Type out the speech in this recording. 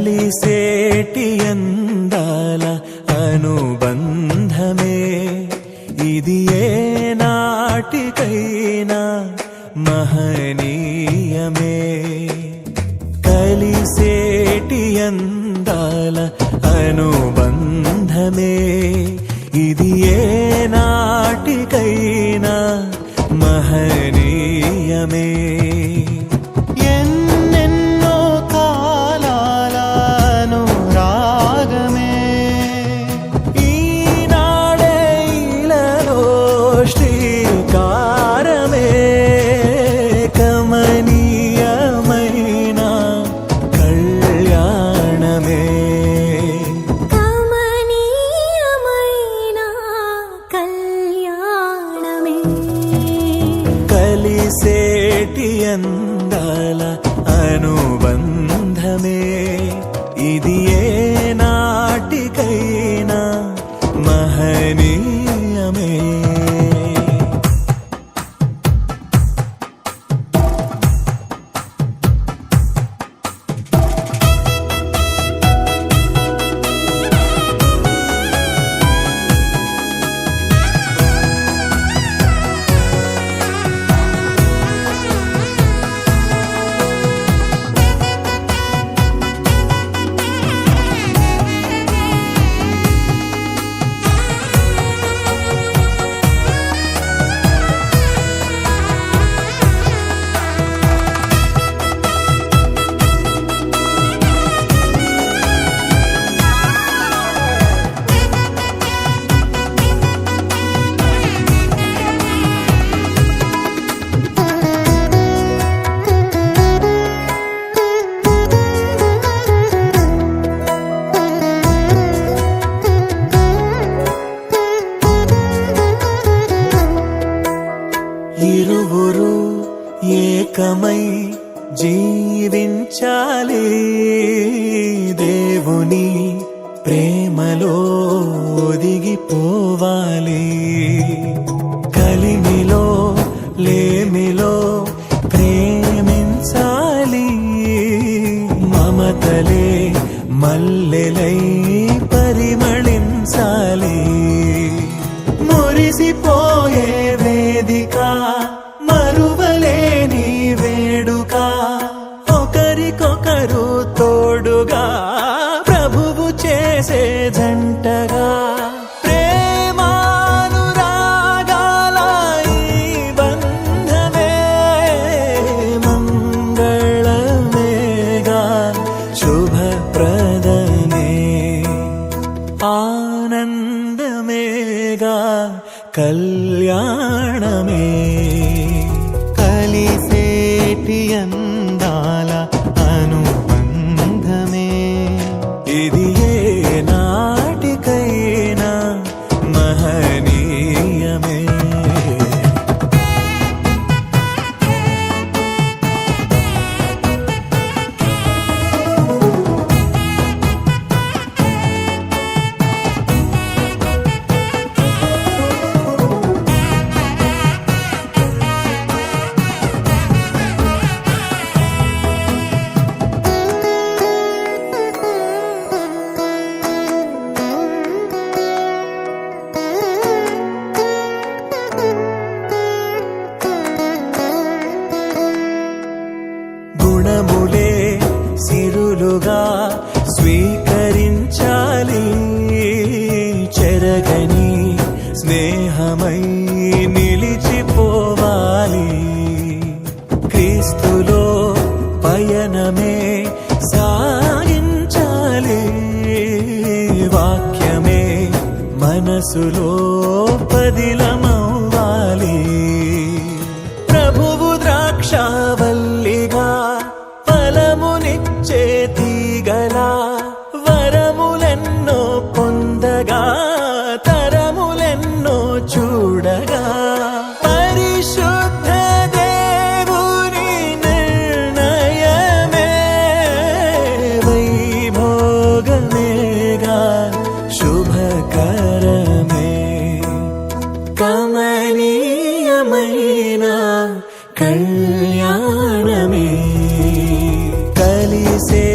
కలిసేటి అందాల అనుబంధమే ఇది ఏ నాటికైనా మహనీయమే. కలిసేటి అందాల అనుబంధమే ఇది ఏ నాటికైనా మహనీయమే. ఎన్నెన్నో కాలాల అనురాగమే ఈనాడే ఇలలో శ్రీకారమే. కమనీయమైన కళ్యాణమే కమనీయమైన కళ్యాణమే. కలిసేటి అందాల అనుబంధమే ఇది ఏ నాటికైనా మహనీయమే. ఇరువురు ఏకమై జీవించాలి. దేవుని ప్రేమలో ఒదిగిపోవాలి. కలిమిలో లేమిలో ప్రేమించాలి. మమతలే మల్లెలై పరిమళించాలి. మురిసిపోయే వేదిక మరువలేని వేడుక ఒకరికొకరు తోడుగా ప్రభువు చేసే జంటగా ప్రేమానురాగాల ఈ బంధమే మంగళమేగా శుభప్రదమే ఆనందమేగా కళ్యాణమే. కలిసేటి అందాల అనుబంధమే ఇది ఏ నాటికైనా మహనీయమే. గుణములే సిరులుగా స్వీకరించాలి. చెరగని స్నేహమై నిలిచిపోవాలి. క్రీస్తులో పయనమే సాగించాలి. వాక్యమే మనసులో పదిలమవ్వాలి. ప్రభువు ద్రాక్షావల్లిగా ఫలమునిచ్చే తీగలా వరములెన్నో పొందగా తరములెన్నో చూడగా పరిశుద్ధ దేవుని నిర్ణయమే వైభోగమేగా శుభకరమే. కమనీయమైన కళ్యాణమే కలిసే